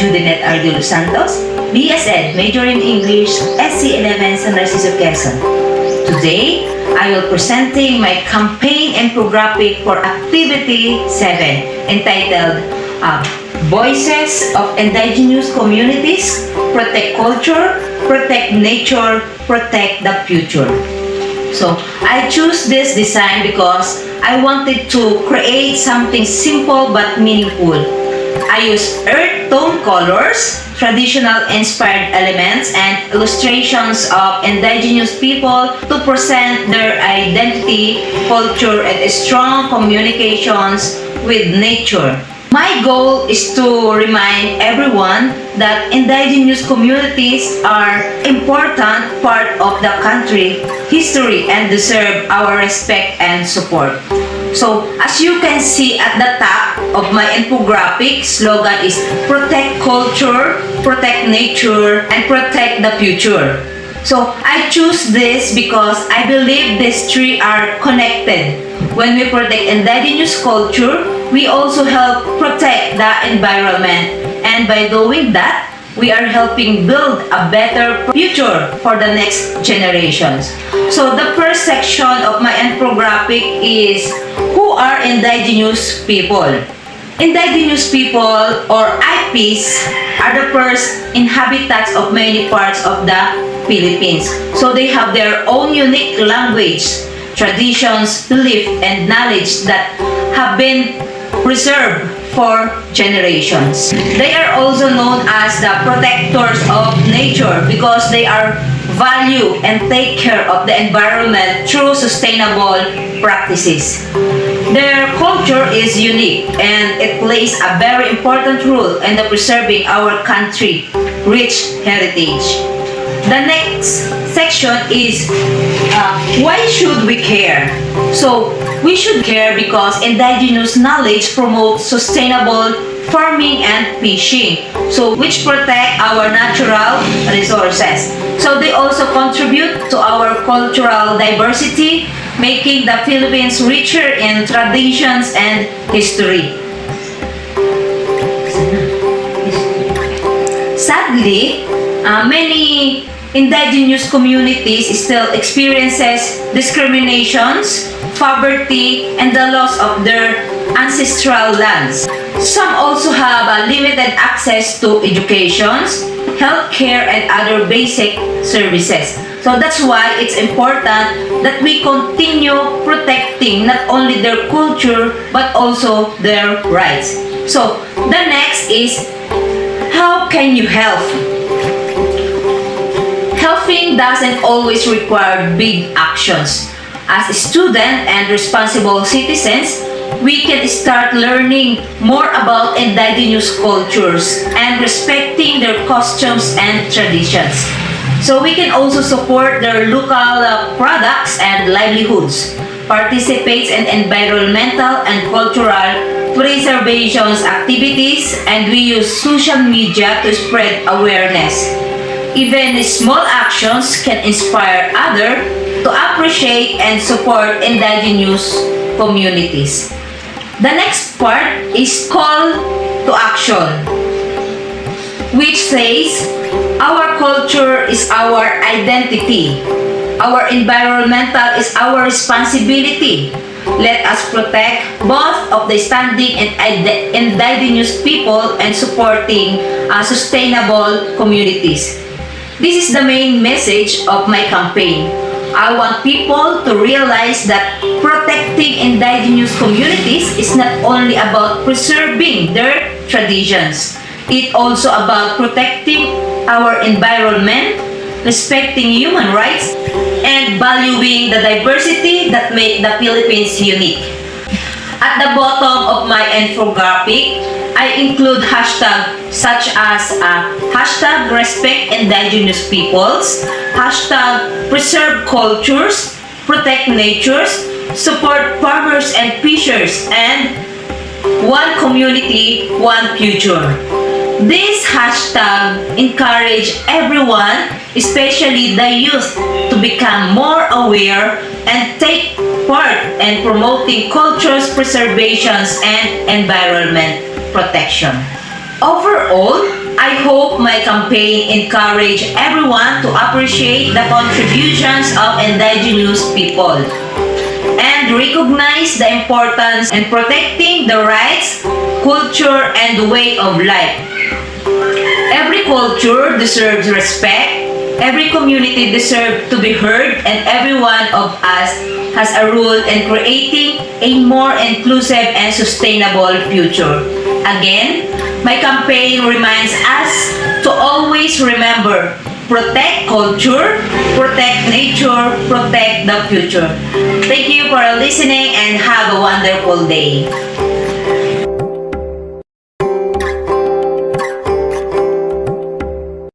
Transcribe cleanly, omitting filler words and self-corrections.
Judinet Ardilo Santos, BSN, major in English, SC11, San Narciso, Quezon. Today, I will presenting my campaign infographic for Activity 7 entitled Voices of Indigenous Communities, Protect Culture, Protect Nature, Protect the Future. So, I choose this design because I wanted to create something simple but meaningful. I use earth tone colors, traditional inspired elements, and illustrations of indigenous people to present their identity, culture, and strong communications with nature. My goal is to remind everyone that indigenous communities are important part of the country, history, and deserve our respect and support. So, as you can see at the top of my infographic, slogan is protect culture, protect nature, and protect the future. So, I choose this because I believe these three are connected. When we protect indigenous culture, we also help protect the environment. And by doing that, we are helping build a better future for the next generations. So the first section of my infographic is who are indigenous people. Indigenous people or IPs are the first inhabitants of many parts of the Philippines. So they have their own unique language, traditions, belief, and knowledge that have been preserved for generations. They are also known as the protectors of nature because they are value and take care of the environment through sustainable practices. Their culture is unique and it plays a very important role in the preserving our country rich heritage. The next section is why should we care? So we should care because indigenous knowledge promotes sustainable farming and fishing, so which protect our natural resources. So they also contribute to our cultural diversity, making the Philippines richer in traditions and history. Sadly, many indigenous communities still experiences discriminations, poverty, and the loss of their ancestral lands. Some also have a limited access to education, healthcare, and other basic services. So that's why it's important that we continue protecting not only their culture but also their rights. So the next is how can you help? Helping doesn't always require big actions. As a student and responsible citizens, we can start learning more about indigenous cultures and respecting their costumes and traditions. So we can also support their local products and livelihoods, participate in environmental and cultural preservation activities, and we use social media to spread awareness. Even small actions can inspire others to appreciate and support indigenous communities. The next part is call to action, which says our culture is our identity. Our environmental is our responsibility. Let us protect both of the standing and indigenous people and supporting sustainable communities. This is the main message of my campaign. I want people to realize that protecting indigenous communities is not only about preserving their traditions. It's also about protecting our environment, respecting human rights, and valuing the diversity that make the Philippines unique. At the bottom of my infographic, I include hashtags such as hashtag respect indigenous peoples, hashtag preserve cultures, protect natures, support farmers and fishers, and one community, one future. This hashtag encourage everyone, especially the youth, to become more aware and take part in promoting culture's preservations and environment protection. Overall, I hope my campaign encourage everyone to appreciate the contributions of indigenous people and recognize the importance in protecting the rights, culture, and the way of life. Every culture deserves respect, every community deserves to be heard, and every one of us has a role in creating a more inclusive and sustainable future. Again, my campaign reminds us to always remember, protect culture, protect nature, protect the future. Thank you for listening and have a wonderful day.